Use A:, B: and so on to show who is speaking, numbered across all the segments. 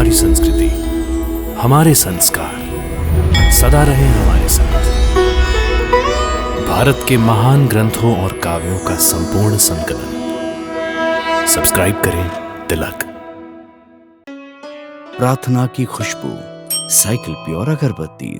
A: हमारी संस्कृति, हमारे संस्कार सदा रहे हमारे साथ। भारत के महान ग्रंथों और काव्यों का संपूर्ण संकलन। सब्सक्राइब करें तिलक।
B: प्रार्थना की खुशबू, साइकिल प्योर अगरबत्ती।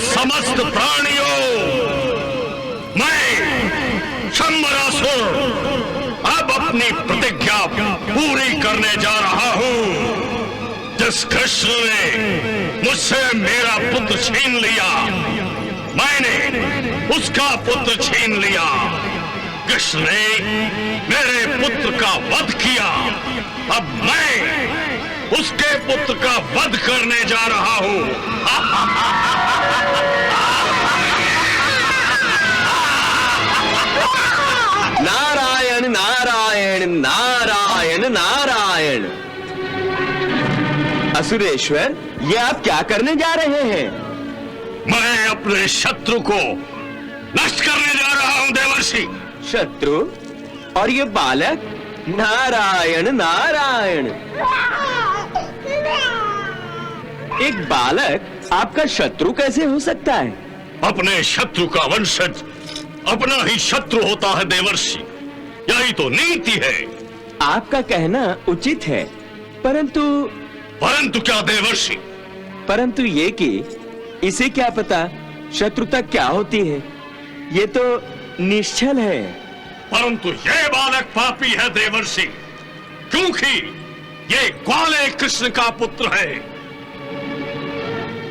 C: समस्त प्राणियों, मैं शंबरासुर अब अपनी प्रतिज्ञा प्रतिज्ञा पूरी करने जा रहा हूं। जिस कृष्ण ने मुझसे मेरा पुत्र छीन लिया, मैंने उसका पुत्र छीन लिया। कृष्ण ने मेरे पुत्र का वध किया, अब मैं उसके पुत्र का वध करने जा रहा हूं।
B: नारायण नारायण नारायण नारायण। असुरेश्वर, ये आप क्या करने जा रहे हैं?
C: मैं अपने शत्रु को नष्ट करने जा रहा हूं देवर्षि।
B: शत्रु? और ये बालक? नारायण नारायण। एक बालक आपका शत्रु कैसे हो सकता है?
C: अपने शत्रु का वंशज अपना ही शत्रु होता है देवर्षि, यही तो नीति है।
B: आपका कहना उचित है, परंतु
C: क्या देवर्षि?
B: परंतु ये कि इसे क्या पता शत्रुता क्या होती है, ये तो निश्चल है।
C: परंतु ये बालक पापी है देवर्षि, क्योंकि ये ग्वाले कृष्ण का पुत्र है।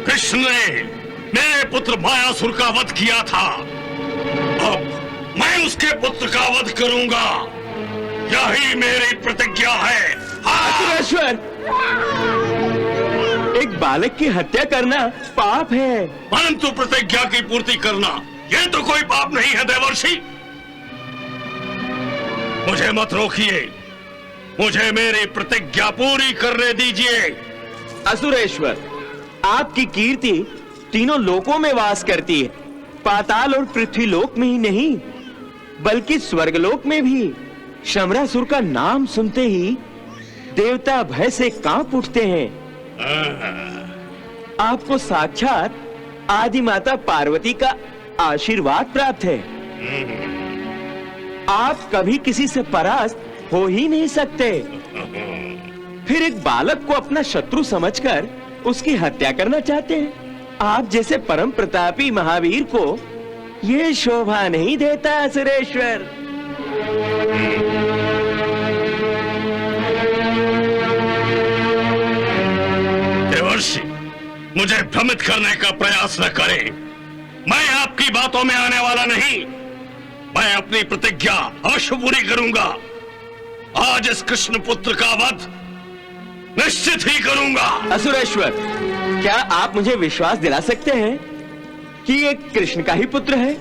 C: कृष्ण ने मेरे पुत्र मायासुर का वध किया था, अब मैं उसके पुत्र का वध करूंगा, यही मेरी प्रतिज्ञा है।
B: असुरेश्वर, एक बालक की हत्या करना पाप है।
C: परंतु प्रतिज्ञा की पूर्ति करना ये तो कोई पाप नहीं है देवर्षि। मुझे मत रोकिए, मुझे मेरी प्रतिज्ञा पूरी करने दीजिए।
B: असुरेश्वर, आपकी कीर्ति तीनों लोकों में वास करती है, पाताल और पृथ्वी लोक में ही नहीं बल्कि स्वर्गलोक में भी। शमरासुर का नाम सुनते ही देवता भय से कांप उठते हैं। आपको साक्षात आदि माता पार्वती का आशीर्वाद प्राप्त है। आप कभी किसी से परास्त हो ही नहीं सकते, फिर एक बालक को अपना शत्रु समझकर उसकी हत्या करना चाहते हैं। आप जैसे परम प्रतापी महावीर को ये शोभा नहीं देता असुरेश्वर।
C: देवर्षि, मुझे भ्रमित करने का प्रयास न करें। मैं आपकी बातों में आने वाला नहीं। मैं अपनी प्रतिज्ञा अवश्य पूरी करूंगा। आज इस कृष्ण पुत्र का वध निश्चित ही करूंगा।
B: असुरेश्वर, क्या आप मुझे विश्वास दिला सकते हैं कि ये कृष्ण का ही पुत्र है?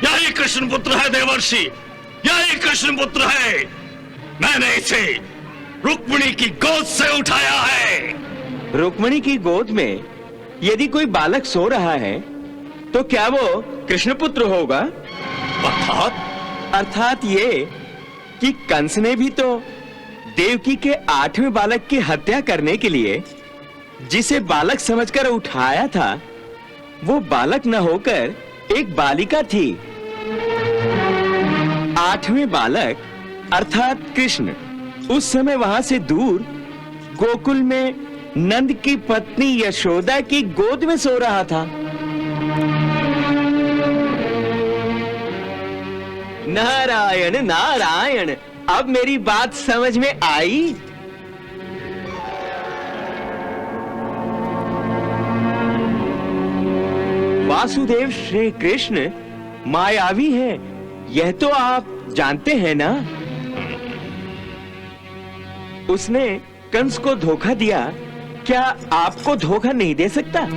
C: यही कृष्ण पुत्र है देवर्षि, यही कृष्ण पुत्र है। मैंने इसे रुक्मिणी की गोद से उठाया है।
B: रुक्मिणी की गोद में यदि कोई बालक सो रहा है तो क्या वो कृष्ण पुत्र होगा? अर्थात ये कि कंस ने भी तो देवकी के 8वें बालक की हत्या करने के लिए जिसे बालक समझकर उठाया था, वो बालक न होकर एक बालिका थी। 8वें बालक अर्थात कृष्ण उस समय वहां से दूर गोकुल में नंद की पत्नी यशोदा की गोद में सो रहा था। नारायण नारायण, अब मेरी बात समझ में आई। वासुदेव श्री कृष्ण मायावी है, यह तो आप जानते हैं ना। उसने कंस को धोखा दिया, क्या आपको धोखा नहीं दे सकता?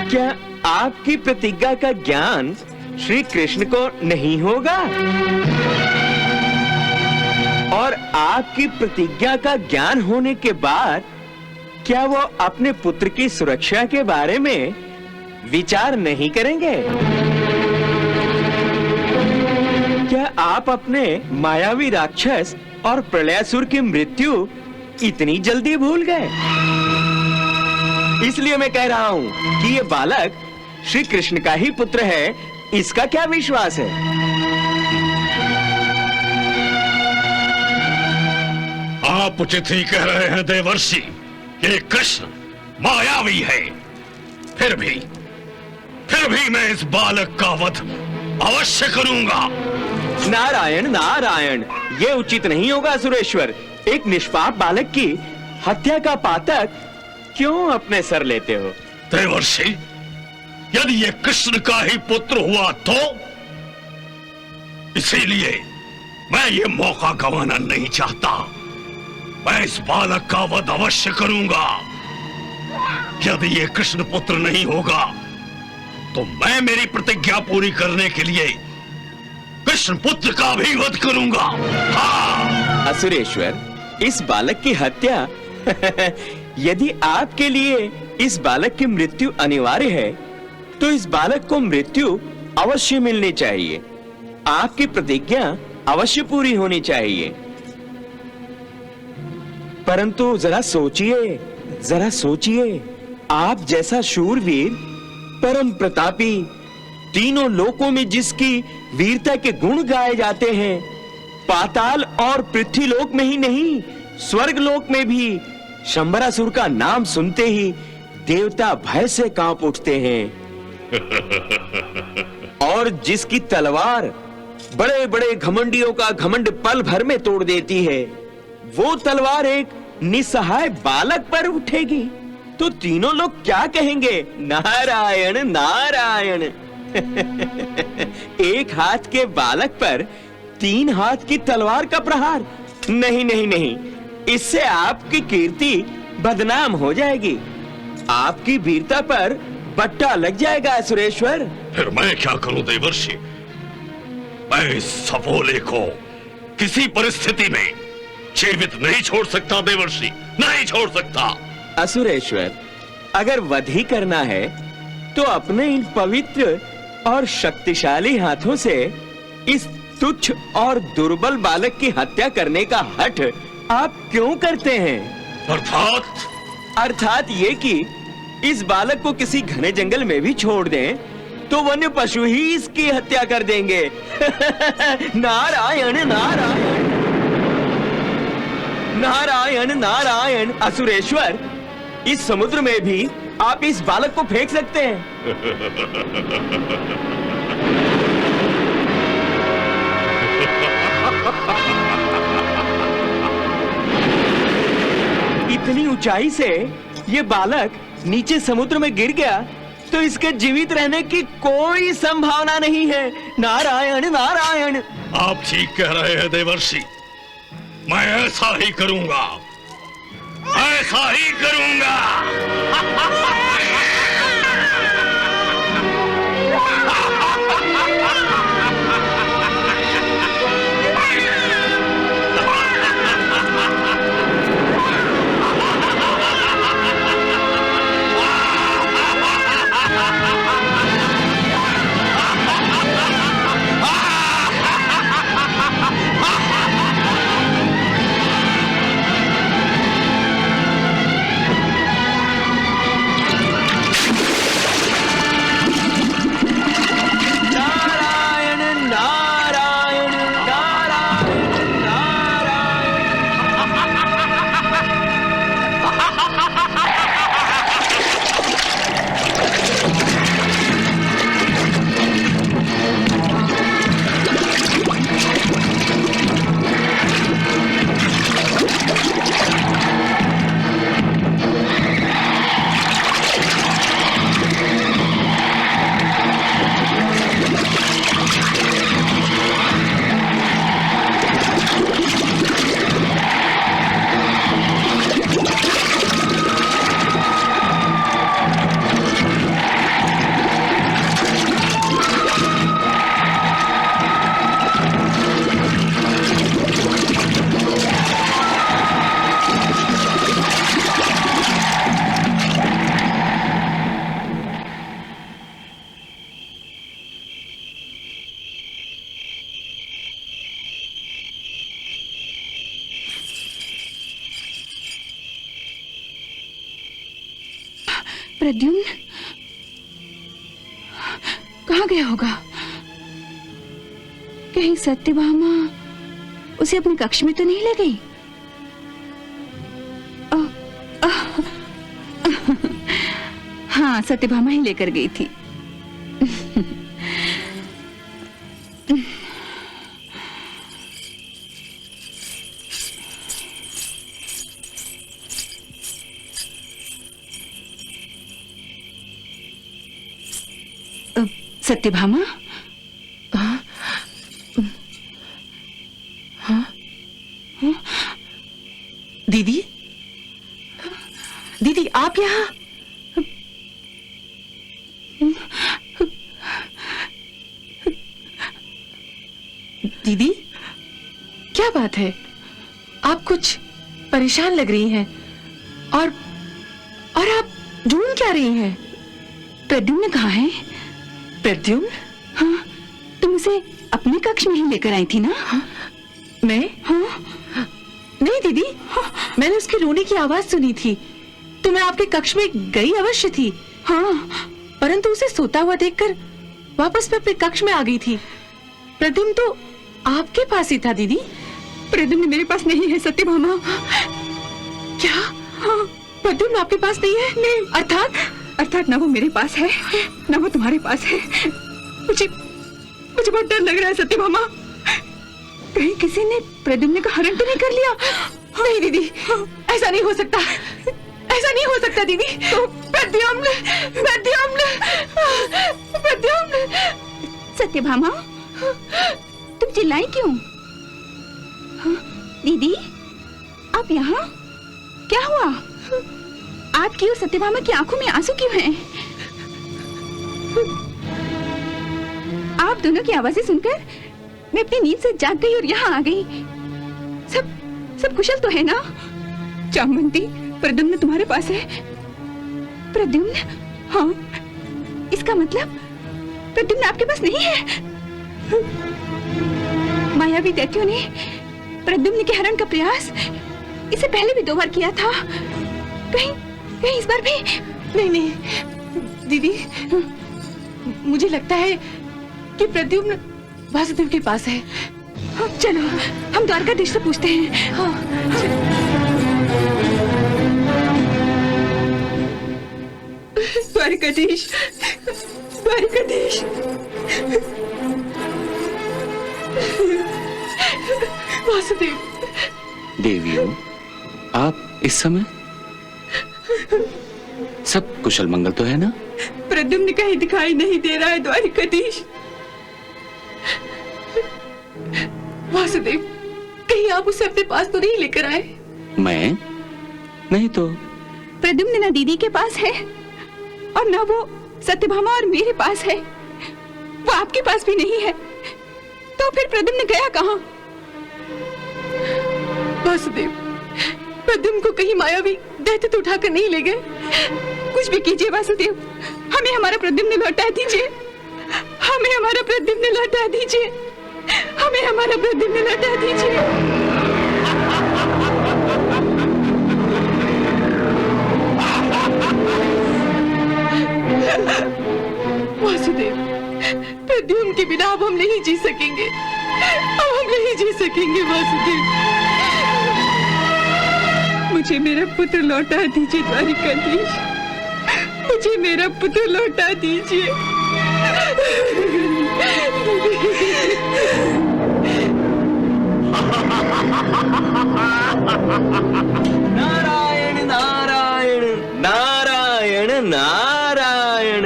B: क्या आपकी प्रतिज्ञा का ज्ञान श्री कृष्ण को नहीं होगा? और आपकी प्रतिज्ञा का ज्ञान होने के बाद क्या वो अपने पुत्र की सुरक्षा के बारे में विचार नहीं करेंगे? क्या आप अपने मायावी राक्षस और प्रलयासुर की मृत्यु इतनी जल्दी भूल गए? इसलिए मैं कह रहा हूं कि ये बालक श्री कृष्ण का ही पुत्र है, इसका क्या विश्वास है?
C: आप उचित ही कह रहे हैं देवर्षि कि कृष्ण मायावी है। फिर भी मैं इस बालक का वध अवश्य करूंगा।
B: नारायण नारायण, ये उचित नहीं होगा सुरेश्वर। एक निष्पाप बालक की हत्या का पातक क्यों अपने सर लेते हो?
C: देवर्षि, यदि ये कृष्ण का ही पुत्र हुआ तो इसीलिए मैं ये मौका गंवाना नहीं चाहता। मैं इस बालक का वध अवश्य करूंगा। यदि ये कृष्ण पुत्र नहीं होगा तो मैं मेरी प्रतिज्ञा पूरी करने के लिए कृष्ण पुत्र का भी वध करूंगा। हाँ।
B: असुरेश्वर, इस बालक की हत्या यदि आपके लिए इस बालक की मृत्यु अनिवार्य है तो इस बालक को मृत्यु अवश्य मिलनी चाहिए। आपकी प्रतिज्ञा अवश्य पूरी होनी चाहिए। परंतु जरा सोचिए, आप जैसा शूरवीर, परम प्रतापी, तीनों लोकों में जिसकी वीरता के गुण गाए जाते हैं, पाताल और पृथ्वी लोक में ही नहीं, स्वर्ग लोक में भी शंबरासुर का नाम सुनते ही देवता भय से कांप उठते हैं। और जिसकी तलवार बड़े बड़े घमंडियों का घमंड पल भर में तोड़ देती है, वो तलवार एक निसहाय बालक पर उठेगी तो तीनों लोग क्या कहेंगे? नारायण नारायण। एक हाथ के बालक पर 3 हाथ की तलवार का प्रहार? नहीं नहीं नहीं, इससे आपकी कीर्ति बदनाम हो जाएगी। आपकी वीरता पर बट्टा लग जाएगा सुरेश्वर।
C: फिर मैं क्या करूं देवर्षि? मैं इस सफोले को किसी परिस्थिति में जीवित नहीं छोड़ सकता देवर्षि, नहीं छोड़ सकता।
B: असुरेश्वर, अगर वध ही करना है तो अपने इन पवित्र और शक्तिशाली हाथों से इस तुच्छ और दुर्बल बालक की हत्या करने का हठ आप क्यों करते हैं? अर्थात ये कि इस बालक को किसी घने जंगल में भी छोड़ दें तो वन्य पशु ही इसकी हत्या कर देंगे। नारायण नारायण नारायण नारायण। असुरेश्वर, इस समुद्र में भी आप इस बालक को फेंक सकते हैं। इतनी ऊंचाई से ये बालक नीचे समुद्र में गिर गया तो इसके जीवित रहने की कोई संभावना नहीं है। नारायण नारायण।
C: आप ठीक कह रहे हैं देवर्षि, मैं ऐसा ही करूंगा, ऐसा ही करूंगा।
D: प्रद्युम्न कहाँ गया होगा? कहीं सत्यभामा उसे अपने कक्ष में तो नहीं ले गई? हाँ, सत्यभामा ही लेकर गई थी। सत्यभामा?
E: दीदी, दीदी आप यहाँ? दीदी, क्या बात है? आप कुछ परेशान लग रही हैं और आप ढूंढ क्या रही हैं?
D: प्रद्युम्न कहाँ है?
E: प्रद्युम्न?
D: हाँ, तुम उसे अपने कक्ष में ही लेकर आई थी ना?
E: हाँ, मैं?
D: हाँ?
E: नहीं दीदी, मैंने उसके रोने की आवाज सुनी थी तो मैं आपके कक्ष में गई अवश्य थी।
D: हाँ,
E: परंतु उसे सोता हुआ देखकर वापस मैं अपने कक्ष में आ गई थी। प्रद्युम्न तो आपके पास ही था दीदी।
D: प्रद्युम्न मेरे पास नहीं है सत्यभामा।
E: क्या? हाँ, प्रद्युम्न आपके पास नहीं है?
D: नहीं।
E: अर्थात
D: ना वो मेरे पास है ना वो तुम्हारे पास है। मुझे बहुत डर लग रहा है सत्यभामा। कहीं किसी ने प्रद्युम्न का हरण तो नहीं कर लिया?
E: नहीं दीदी, ऐसा नहीं हो सकता, ऐसा नहीं हो सकता दीदी। तो प्रद्युम्न, प्रद्युम्न, प्रद्युम्न।
D: सत्यभामा, तुम चिल्लाई क्यों? हाँ, दीदी, आप यहाँ? क्या हुआ? आपकी और सत्यभामा की आंखों में आंसू क्यों हैं? आप दोनों की आवाजें सुनकर मैं अपनी नींद से जाग गई और यहाँ आ गई। सब कुशल तो है ना? चामुंडी, प्रद्युम्न तुम्हारे पास है? प्रद्युम्न? हाँ, इसका मतलब प्रद्युम्न आपके पास नहीं है? मायावी दैत्यों ने प्रद्युम्न के हरण का प्रयास इसे पहले भी 2 बार किया था। कहीं इस बार भी?
E: नहीं दीदी, मुझे लगता है कि प्रद्युम्न वासुदेव के पास है।
D: हाँ, चलो हम द्वारकाधीश से पूछते हैं।
E: हाँ,
D: द्वारकाधीश, द्वारकाधीश।
E: वासुदेव।
F: देवियों, आप इस समय? सब कुशल मंगल तो है ना?
D: प्रद्युम्न कहीं दिखाई नहीं दे रहा है द्वारकाधीश।
E: वासुदेव, कहीं आप उसे अपने पास तो नहीं लेकर आए?
F: मैं? नहीं तो।
D: प्रद्युम्न ना दीदी के पास है और ना वो सत्यभामा और मेरे पास है। वो आपके पास भी नहीं है। तो फिर प्रद्युम्न गया कहाँ?
E: वासुदेव, प्रद्युम्न को कहीं मायावी दैत्य तो उठाकर नहीं ले गए?
D: कुछ भी कीजिए वासुदेव, हमें हमारा प्रद्युम्न लौटा दीजिए। हमें हमारा प्रद्युम्न लौटा दीजिए। हमें हमारा प्रद्युम्न लौटा दीजिए।
E: वासुदेव, प्रद्युम्न के बिना अब हम नहीं जी सकेंगे। अब हम नहीं जी सकेंगे वासुदेव।
D: मुझे मेरा पुत्र लौटा दीजिए द्वारिकाधीश। मुझे मेरा पुत्र लौटा दीजिए।
B: नारायण नारायण नारायण नारायण।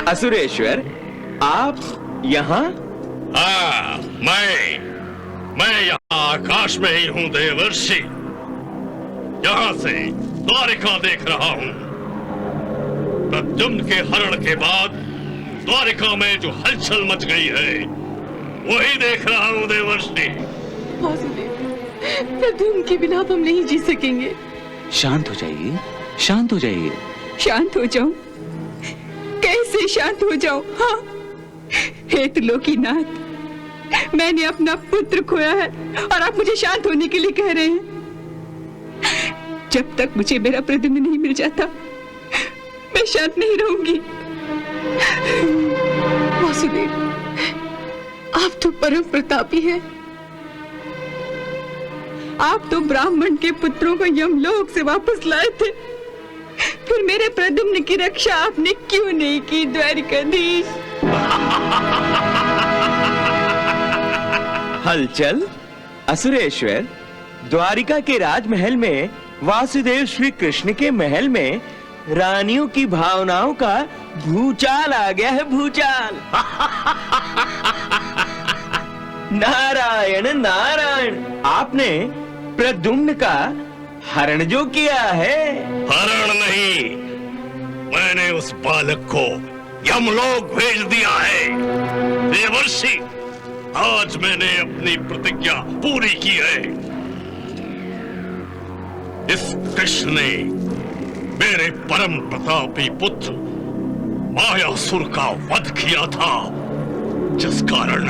B: असुरेश्वर, आप यहाँ?
C: हाँ, मैं यहाँ आकाश में ही हूँ देवर्षि। यहाँ से द्वारिका देख रहा हूँ। प्रद्युम्न के हरण के बाद द्वारिका में जो हलचल मच गई है वही देख रहा हूँ देवर्षि।
E: वासुदेव, प्रद्युम्न के बिना अब हम नहीं जी सकेंगे।
F: शांत हो जाइए, शांत हो जाइए।
D: शांत हो जाऊं? कैसे शांत हो जाऊं? हाँ, हे त्रिलोकीनाथ, मैंने अपना पुत्र खोया है और आप मुझे शांत होने के लिए कह रहे हैं। जब तक मुझे मेरा प्रद्युम्न नहीं मिल जाता मैं शांत नहीं रहूंगी।
E: वासुदेव, आप तो परम प्रतापी हैं।
D: आप तो ब्राह्मण के पुत्रों को यमलोक से वापस लाए थे, फिर मेरे प्रद्युम्न की रक्षा आपने क्यों नहीं की द्वारिकाधीश?
B: हलचल असुरेश्वर, द्वारिका के राजमहल में वासुदेव श्री कृष्ण के महल में रानियों की भावनाओं का भूचाल आ गया है, भूचाल। नारायण नारायण, आपने प्रद्युम्न का हरण जो किया है।
C: हरण नहीं, मैंने उस बालक को यमलोक भेज दिया है। देवर्षि, आज मैंने अपनी प्रतिज्ञा पूरी की है। इस कृष्ण ने मेरे परम प्रतापी पुत्र मायासुर का वध किया था, जिस कारण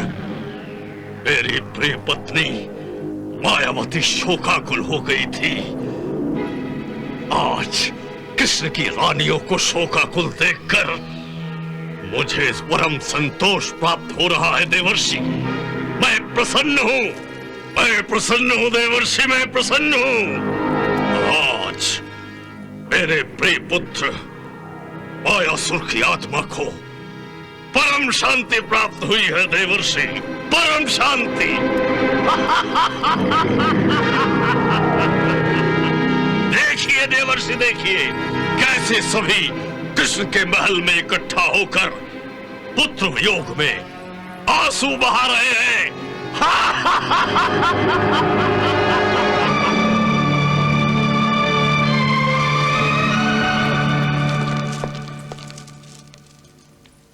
C: मेरी प्रिय पत्नी मायावती शोकाकुल हो गई थी। आज कृष्ण की रानियों को शोकाकुल देखकर मुझे परम संतोष प्राप्त हो रहा है देवर्षि। मैं प्रसन्न हूँ, मैं प्रसन्न हूँ देवर्षि, मैं प्रसन्न हूँ। आज मेरे प्रिय पुत्र मायासुर की आत्मा को परम शांति प्राप्त हुई है देवर्षि, परम शांति। देखिए देवर्षि, देखिए कैसे सभी कृष्ण के महल में इकट्ठा होकर पुत्र वियोग में आंसू बहा रहे हैं।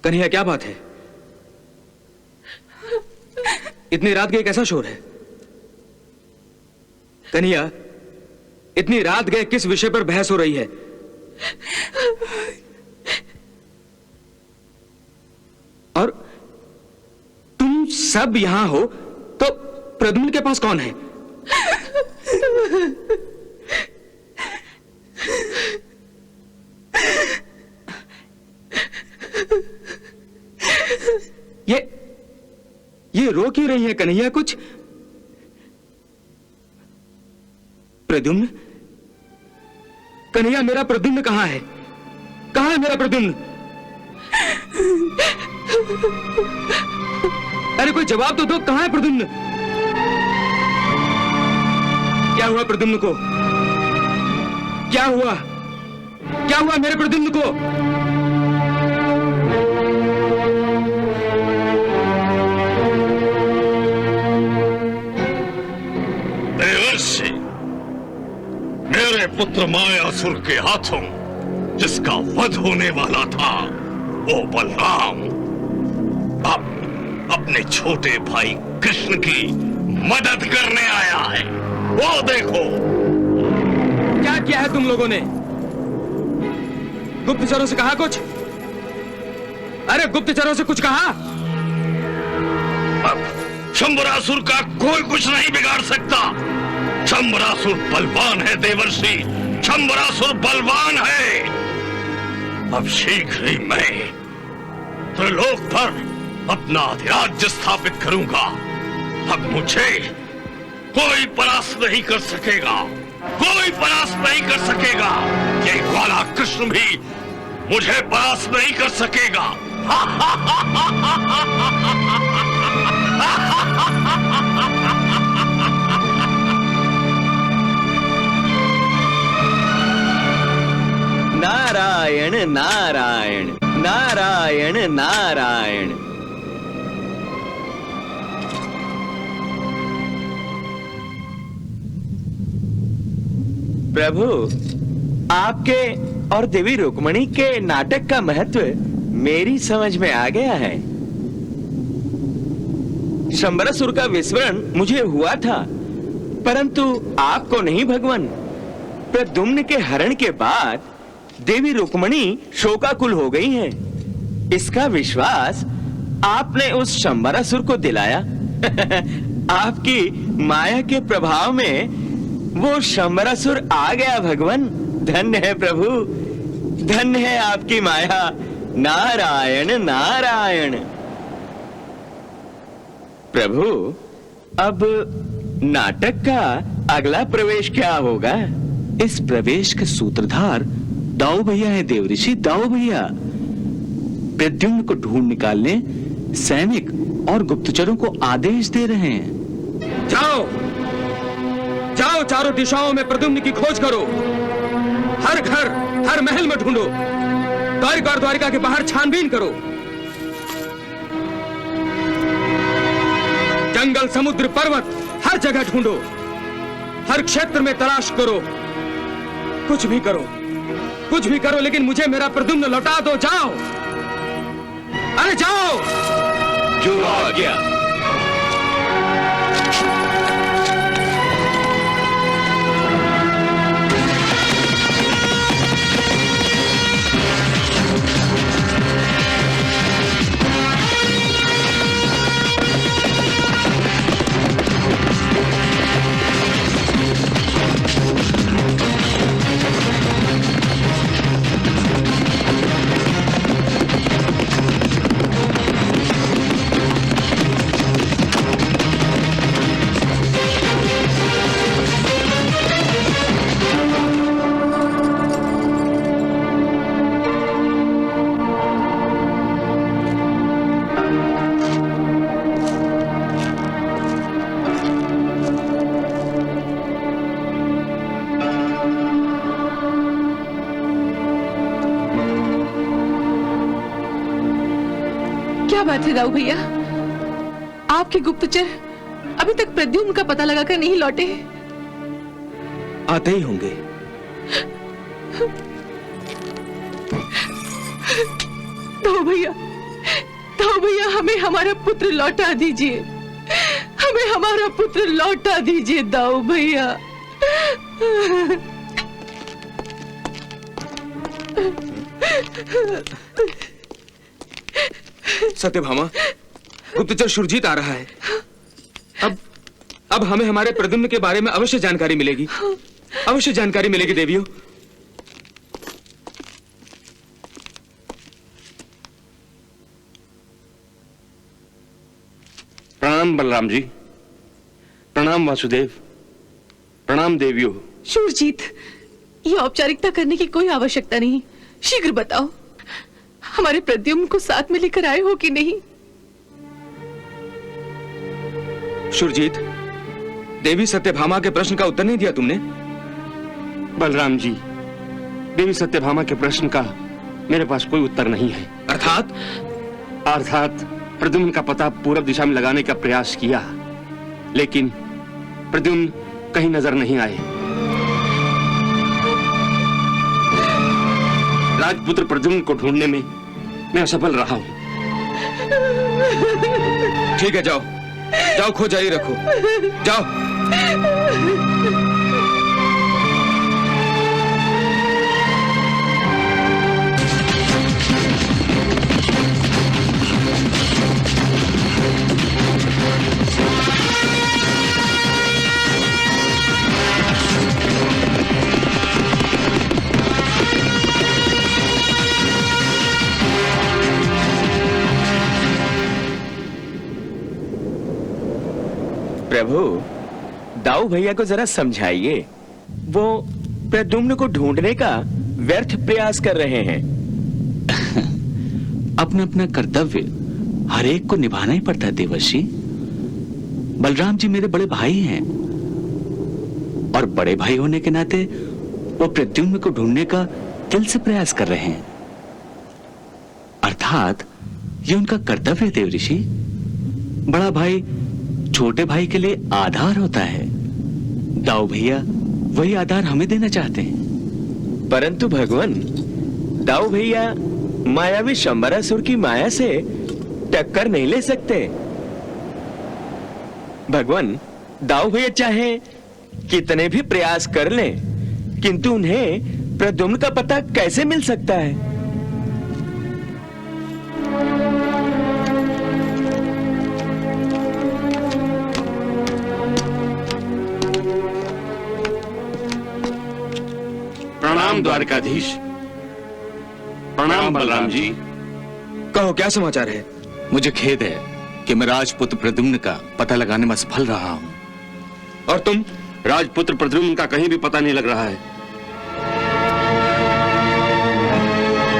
G: कन्हैया, क्या बात है? इतनी रात गए कैसा शोर है? कन्हैया, इतनी रात गए किस विषय पर बहस हो रही है? और तुम सब यहां हो तो प्रद्युम्न के पास कौन है? ये रो क्यों रही है कन्हैया? कुछ प्रद्युम्न, कन्हैया मेरा प्रद्युम्न कहां है? कहां है मेरा प्रद्युम्न? अरे कोई जवाब तो दो, कहां है प्रद्युम्न? क्या हुआ प्रद्युम्न को? क्या हुआ? क्या हुआ मेरे प्रद्युम्न को?
C: देवर्षि, मेरे पुत्र मायासुर के हाथों जिसका वध होने वाला था, वो बलराम अब अपने छोटे भाई कृष्ण की मदद करने आया है। वो देखो।
G: क्या किया है तुम लोगों ने? गुप्तचरों से कहा कुछ? अरे गुप्तचरों से कुछ कहा?
C: अब शंबरासुर का कोई कुछ नहीं बिगाड़ सकता। शंबरासुर बलवान है देवर्षि, शंबरासुर बलवान है। अब शीघ्र ही मैं त्रिलोक पर अपना अधिराज्य स्थापित करूंगा। अब मुझे कोई परास्त नहीं कर सकेगा, कोई परास्त नहीं कर सकेगा। ये ग्वाला कृष्ण भी मुझे परास्त नहीं कर सकेगा।
B: नारायण नारायण नारायण नारायण। प्रभु, आपके और देवी रुक्मणी के नाटक का महत्व मेरी समझ में आ गया है। शंबरासुर का विस्मरण मुझे हुआ था, परंतु आपको नहीं भगवान। प्रद्युम्न के हरण के बाद देवी रुक्मणी शोकाकुल हो गई हैं। इसका विश्वास आपने उस शंबरासुर को दिलाया। आपकी माया के प्रभाव में वो शंबरासुर आ गया भगवान। धन्य है प्रभु, धन्य है आपकी माया। नारायण नारायण। प्रभु, अब नाटक का अगला प्रवेश क्या होगा?
F: इस प्रवेश के सूत्रधार दाऊ भैया है देवऋषि, दाऊ भैया। प्रद्युम्न को ढूंढ निकालने सैनिक और गुप्तचरों को आदेश दे रहे हैं।
G: जाओ जाओ, चारों दिशाओं में प्रद्युम्न की खोज करो। हर घर, हर महल में ढूंढो। द्वारिका और द्वारिका के बाहर छानबीन करो। जंगल, समुद्र, पर्वत, हर जगह ढूंढो। हर क्षेत्र में तलाश करो। कुछ भी करो, कुछ भी करो, लेकिन मुझे मेरा प्रद्युम्न लौटा दो। जाओ, अरे जाओ।
B: जो आ गया।
E: क्या बात है दाऊ भैया, आपके गुप्तचर अभी तक प्रद्युम्न का पता लगाकर नहीं लौटे?
G: आते ही होंगे।
E: दाऊ भैया, हमें हमारा पुत्र लौटा दीजिए। हमें हमारा पुत्र लौटा दीजिए दाऊ भैया।
G: सत्यभामा, गुप्तचर सुरजीत आ रहा है। अब हमें हमारे प्रद्युम्न के बारे में अवश्य जानकारी मिलेगी। अवश्य जानकारी मिलेगी देवियों।
C: प्रणाम बलराम जी, प्रणाम वासुदेव, प्रणाम देवियों।
E: सुरजीत, ये औपचारिकता करने की कोई आवश्यकता नहीं। शीघ्र बताओ, हमारे प्रद्युम्न को साथ में लेकर आए हो कि नहीं?
G: सुरजीत, देवी सत्यभामा के प्रश्न का उत्तर नहीं दिया तुमने।
C: बलराम जी, देवी सत्यभामा के प्रश्न का मेरे पास कोई उत्तर नहीं है। अर्थात प्रद्युम्न का पता पूर्व दिशा में लगाने का प्रयास किया, लेकिन प्रद्युम्न कहीं नजर नहीं आए। राजपुत्र प्रद्युम्न को ढूंढने में मैं असफल रहा हूं।
G: ठीक है, जाओ जाओ, खोज जारी रखो। जाओ।
B: प्रभु, दाऊ भैया को जरा समझाइए। वो प्रद्युम्न को ढूंढने का व्यर्थ प्रयास कर रहे हैं।
F: अपना अपना कर्तव्य हर एक को निभाना ही पड़ता है देवर्षि। बलराम जी मेरे बड़े भाई हैं, और बड़े भाई होने के नाते वो प्रद्युम्न को ढूंढने का दिल से प्रयास कर रहे हैं। अर्थात ये उनका कर्तव्य है देवर्षि। बड़ा भाई छोटे भाई के लिए आधार होता है। दाऊ भैया वही आधार हमें देना चाहते हैं।
B: परंतु भगवान, दाऊ भैया मायावी शंबरासुर की माया से टक्कर नहीं ले सकते। भगवान, दाऊ भैया चाहे कितने भी प्रयास कर लें, किंतु उन्हें प्रद्युम्न का पता कैसे मिल सकता है?
C: प्रणाम द्वारकाधीश। प्रणाम बलराम जी।
G: कहो, क्या समाचार है?
F: मुझे खेद है कि मैं राजपुत्र प्रद्युम्न का पता लगाने में असफल रहा हूं।
G: और तुम?
C: राजपुत्र प्रद्युम्न का कहीं भी पता नहीं लग रहा है।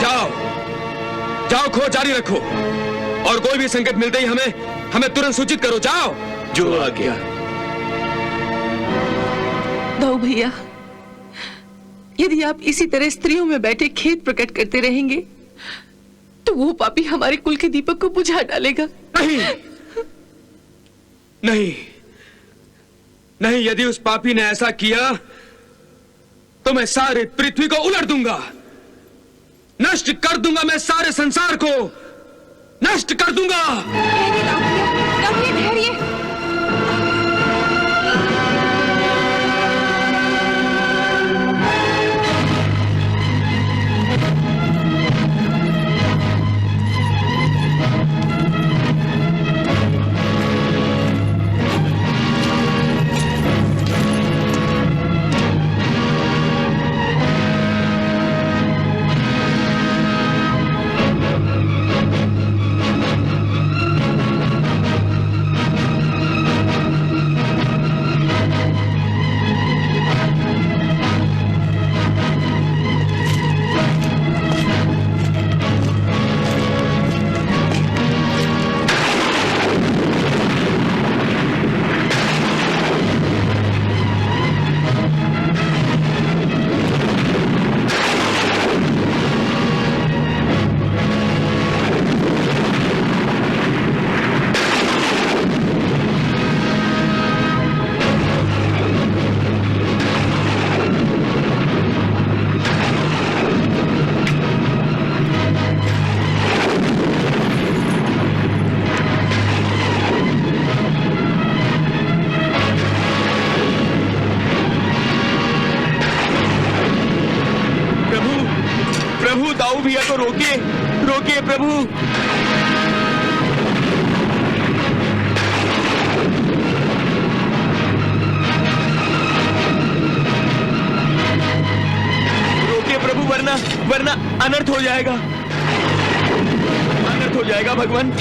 G: जाओ जाओ, खोज जारी रखो और कोई भी संकेत मिलते ही हमें तुरंत सूचित करो। जाओ।
B: जो आ गया।
E: दाऊ भैया, यदि आप इसी तरह स्त्रियों में बैठे खेद प्रकट करते रहेंगे तो वो पापी हमारे कुल के दीपक को बुझा डालेगा।
G: नहीं नहीं नहीं, यदि उस पापी ने ऐसा किया तो मैं सारे पृथ्वी को उलट दूंगा, नष्ट कर दूंगा। मैं सारे संसार को नष्ट कर दूंगा।
B: दाऊ भैया को रोकिए, रोकिए प्रभु। रोकिए प्रभु, वरना अनर्थ हो जाएगा, अनर्थ हो जाएगा भगवान।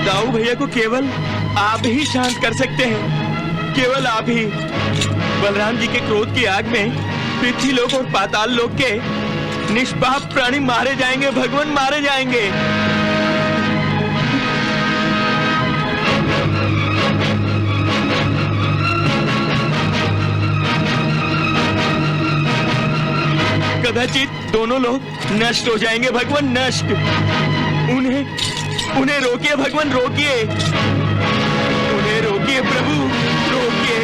B: दाऊ भैया को केवल आप ही शांत कर सकते हैं, केवल आप ही। बलराम जी के क्रोध की आग में पृथ्वी लोक और पाताल लोक के निष्पाप प्राणी मारे जाएंगे भगवान, मारे जाएंगे। कदाचित दोनों लोग नष्ट हो जाएंगे भगवान, नष्ट। उन्हें रोकिए भगवान, रोकिए, उन्हें रोकिए प्रभु, रोकिए।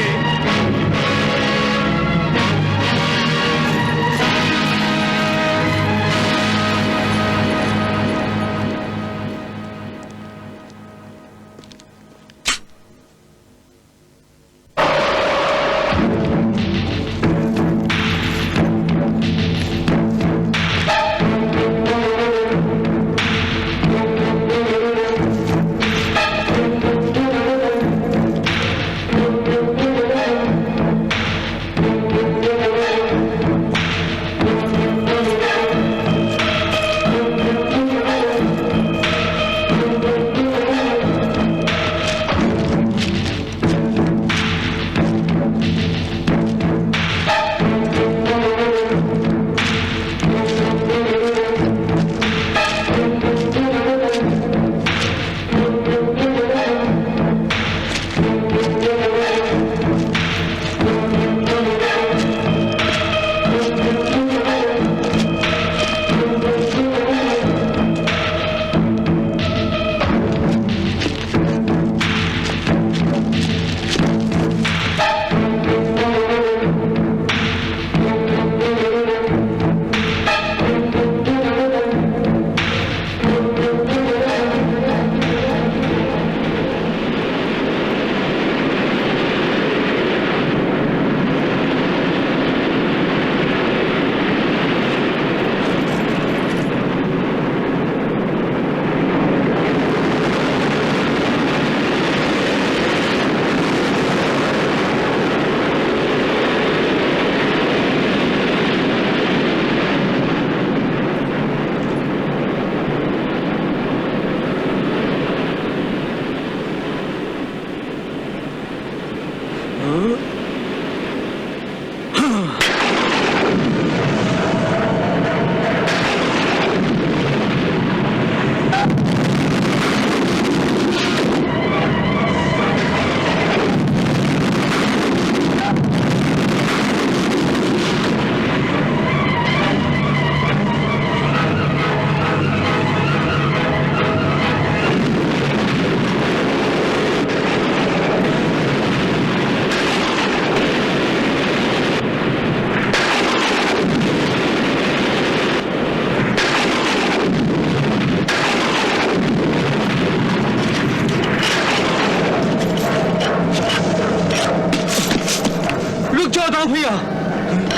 G: रुक जाओ दाऊ भैया,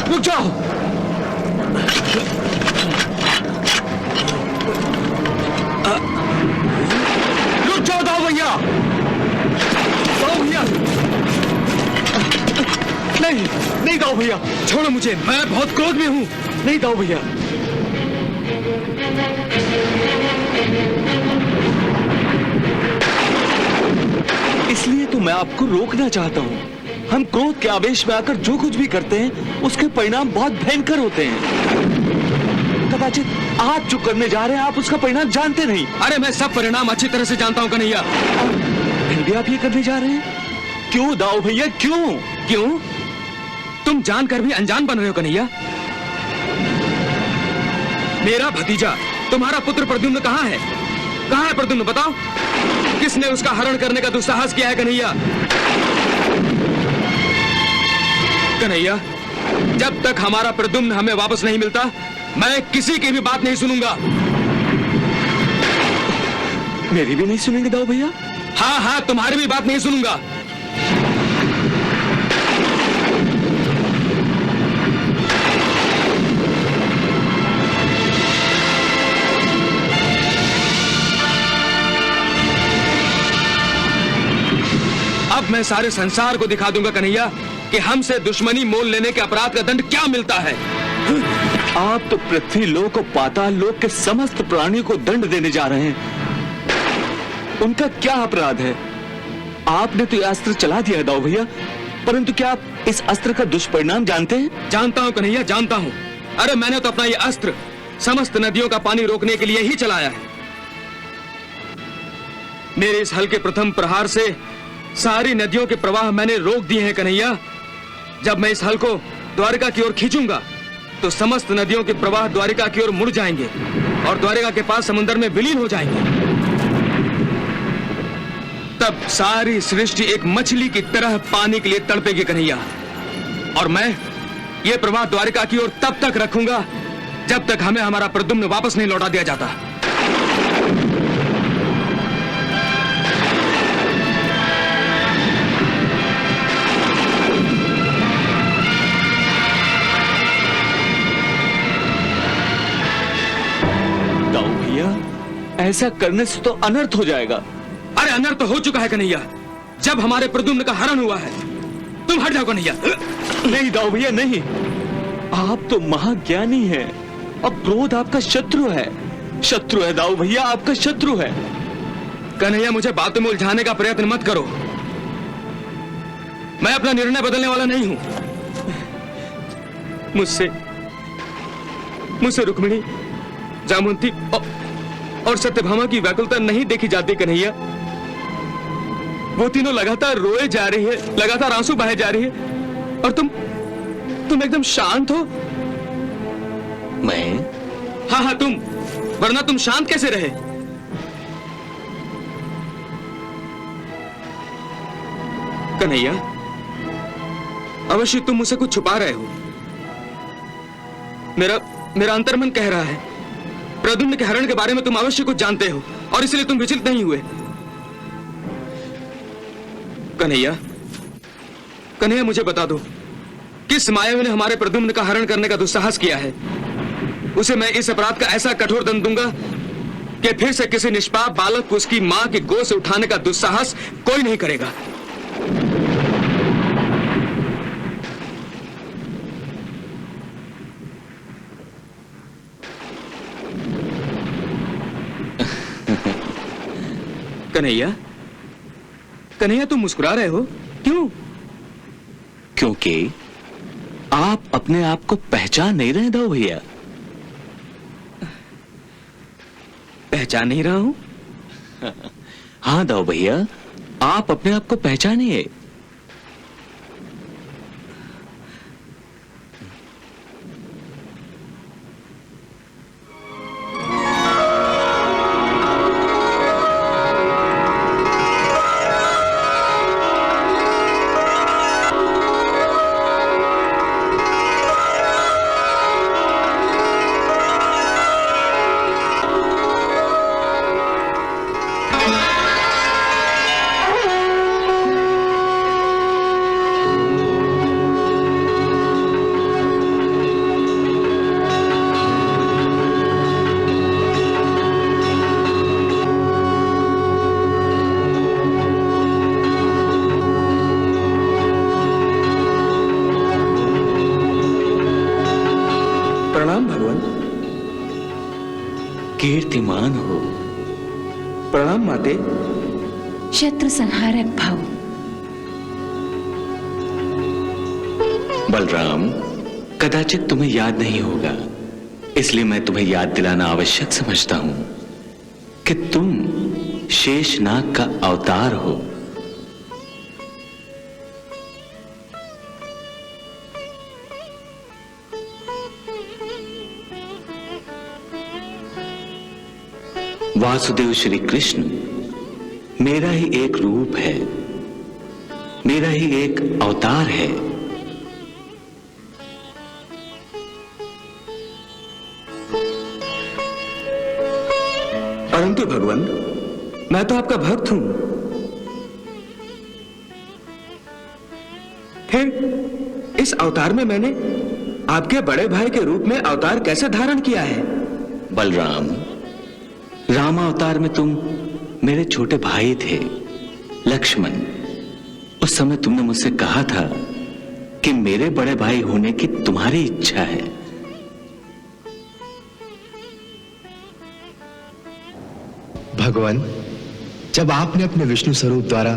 G: रुक जाओ। रुक जाओ दाऊ भैया, दाऊ भैया। नहीं नहीं दाऊ भैया, छोड़ो मुझे, मैं बहुत क्रोध में हूं। नहीं दाऊ भैया।
F: इसलिए तो मैं आपको रोकना चाहता हूँ। हम क्रोध के आवेश में आकर जो कुछ भी करते हैं उसके परिणाम बहुत भयंकर होते हैं। कदाचित आप जो करने जा रहे हैं आप उसका परिणाम जानते नहीं।
G: अरे मैं सब परिणाम अच्छी तरह से जानता हूँ कन्हैया।
F: फिर भी आप ये करने जा रहे हैं? क्यों दाऊ भैया, क्यों?
G: क्यों? तुम जानकर भी अनजान बन रहे हो कन्हैया। मेरा भतीजा तुम्हारा पुत्र प्रद्युम्न कहाँ है? कहाँ है प्रद्युम्न, बताओ। किसने उसका हरण करने का दुस्साहस किया है कन्हैया? कन्हैया, जब तक हमारा प्रद्युम्न हमें वापस नहीं मिलता मैं किसी की भी बात नहीं सुनूंगा।
F: मेरी भी नहीं सुनेंगे दाऊ भैया?
G: हाँ हाँ, तुम्हारी भी बात नहीं सुनूंगा। अब मैं सारे संसार को दिखा दूंगा कन्हैया कि हमसे दुश्मनी मोल लेने के अपराध का दंड क्या मिलता है।
F: आप तो पृथ्वी लोक और पाताल लोक के समस्त प्राणियों को दंड देने जा रहे हैं। उनका क्या अपराध है? आपने तो यह अस्त्र चला दिया दाऊ भैया, परंतु क्या आप इस अस्त्र का दुष्परिणाम जानते हैं?
G: जानता हूं कन्हैया, जानता हूं। अरे मैंने तो अपना यह अस्त्र समस्त नदियों का पानी रोकने के लिए ही चलाया है। मेरे इस हल के प्रथम प्रहार से सारी नदियों के प्रवाह मैंने रोक दिए हैं कन्हैया। जब मैं इस हल को द्वारिका की ओर खींचूंगा तो समस्त नदियों के प्रवाह द्वारिका की ओर मुड़ जाएंगे और द्वारिका के पास समुद्र में विलीन हो जाएंगे। तब सारी सृष्टि एक मछली की तरह पानी के लिए तड़पेगी कन्हैया। और मैं ये प्रवाह द्वारिका की ओर तब तक रखूंगा जब तक हमें हमारा प्रद्युम्न वापस नहीं लौटा दिया जाता।
F: ऐसा करने से तो अनर्थ हो जाएगा।
G: अरे अनर्थ हो चुका है कन्हैया, जब हमारे प्रद्युम्न का हरण हुआ है। तुम हट जाओ कन्हैया।
F: नहीं दाऊ भैया नहीं, आप तो महाज्ञानी हैं और क्रोध आपका शत्रु है। शत्रु है दाऊ भैया, आपका शत्रु है।
G: कन्हैया मुझे बातों में उलझाने का प्रयत्न मत करो। मैं अपना निर्णय बदलने वाला नहीं हूं। मुझसे रुक्मिणी, जामुंती और सत्यभामा की व्याकुलता नहीं देखी जाती कन्हैया। वो तीनों लगातार रोए जा रही है, लगातार आंसू बहे जा रही है, और तुम एकदम शांत हो।
F: मैं?
G: हाँ हाँ तुम, वरना तुम शांत कैसे रहे? कन्हैया, अवश्य तुम मुझसे कुछ छुपा रहे हो। मेरा अंतर्मन कह रहा है प्रद्युम्न के हरण के बारे में तुम अवश्य कुछ जानते हो और इसलिए तुम विचलित नहीं हुए। कन्हैया मुझे बता दो, किस मायावी ने हमारे प्रद्युम्न का हरण करने का दुस्साहस किया है? उसे मैं इस अपराध का ऐसा कठोर दंड दूंगा कि फिर से किसी निष्पाप बालक को उसकी मां की गोद से उठाने का दुस्साहस कोई नहीं करेगा। कन्हैया तुम मुस्कुरा रहे हो, क्यों?
F: क्योंकि आप अपने आप को पहचान नहीं रहे दाऊ भैया?
G: पहचान नहीं रहा हूं?
F: हाँ दाऊ भैया, आप अपने आप को पहचानिए।
G: प्रणाम भगवान।
F: कीर्तिमान हो।
G: प्रणाम माते।
D: शत्रु संहारक भाव।
F: बलराम, कदाचित तुम्हें याद नहीं होगा, इसलिए मैं तुम्हें याद दिलाना आवश्यक समझता हूं कि तुम शेषनाग का अवतार हो। वासुदेव श्री कृष्ण मेरा ही एक रूप है, मेरा ही एक अवतार है।
G: परंतु भगवान, मैं तो आपका भक्त हूं। फिर इस अवतार में मैंने आपके बड़े भाई के रूप में अवतार कैसे धारण किया है?
F: बलराम, रामावतार में तुम मेरे छोटे भाई थे, लक्ष्मण। उस समय तुमने मुझसे कहा था कि मेरे बड़े भाई होने की तुम्हारी इच्छा है।
H: भगवान, जब आपने अपने विष्णु स्वरूप द्वारा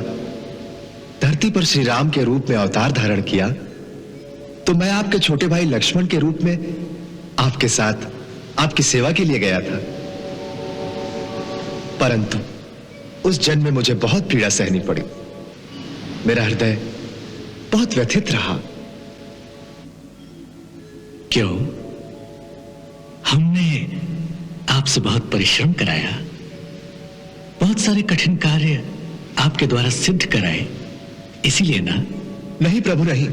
H: धरती पर श्री राम के रूप में अवतार धारण किया, तो मैं आपके छोटे भाई लक्ष्मण के रूप में आपके साथ आपकी सेवा के लिए गया था। परंतु उस जन्म में मुझे बहुत पीड़ा सहनी पड़ी। मेरा हृदय बहुत व्यथित रहा।
I: क्यों? हमने आपसे बहुत परिश्रम कराया, बहुत सारे कठिन कार्य आपके द्वारा सिद्ध कराए, इसीलिए ना?
H: नहीं प्रभु, नहीं,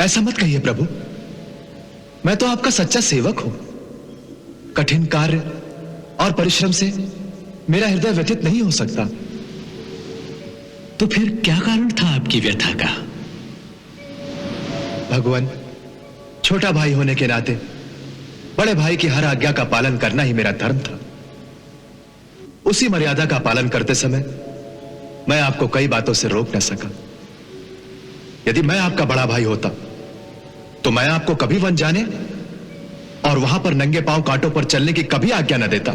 H: ऐसा मत कहिए प्रभु। मैं तो आपका सच्चा सेवक हूं। कठिन कार्य और परिश्रम से मेरा हृदय व्यथित नहीं हो सकता।
I: तो फिर क्या कारण था आपकी व्यथा का?
H: भगवान, छोटा भाई होने के नाते बड़े भाई की हर आज्ञा का पालन करना ही मेरा धर्म था। उसी मर्यादा का पालन करते समय मैं आपको कई बातों से रोक न सका। यदि मैं आपका बड़ा भाई होता तो मैं आपको कभी वन जाने और वहां पर नंगे पांव कांटों पर चलने की कभी आज्ञा न देता।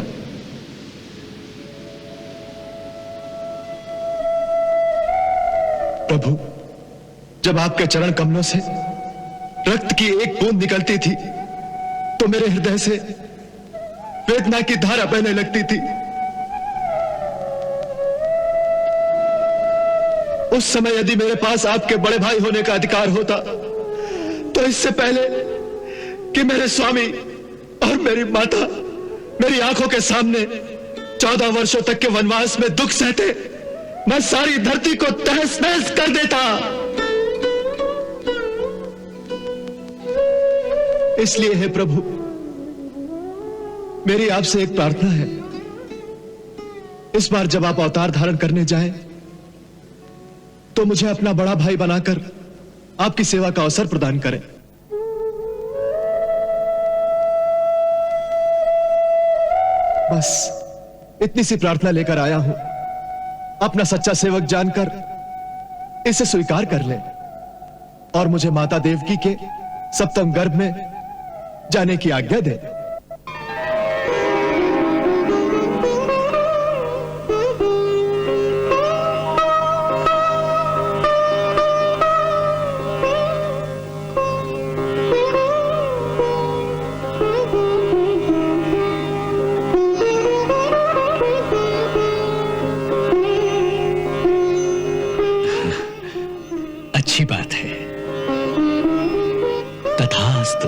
H: प्रभु, जब आपके चरण कमलों से रक्त की एक बूंद निकलती थी तो मेरे हृदय से वेदना की धारा बहने लगती थी। उस समय यदि मेरे पास आपके बड़े भाई होने का अधिकार होता तो इससे पहले कि मेरे स्वामी और मेरी माता मेरी आंखों के सामने 14 वर्षों तक के वनवास में दुख सहते, मैं सारी धरती को तहस नहस कर देता। इसलिए हे प्रभु, मेरी आपसे एक प्रार्थना है। इस बार जब आप अवतार धारण करने जाएं, तो मुझे अपना बड़ा भाई बनाकर आपकी सेवा का अवसर प्रदान करें। बस इतनी सी प्रार्थना लेकर आया हूं। अपना सच्चा सेवक जानकर इसे स्वीकार कर लें और मुझे माता देवकी के सप्तम गर्भ में जाने की आज्ञा दें।
I: तथास्तु।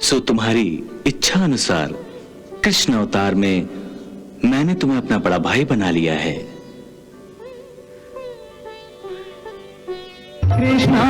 F: सो तुम्हारी इच्छा अनुसार कृष्ण अवतार में मैंने तुम्हें अपना बड़ा भाई बना लिया है।
J: कृष्णा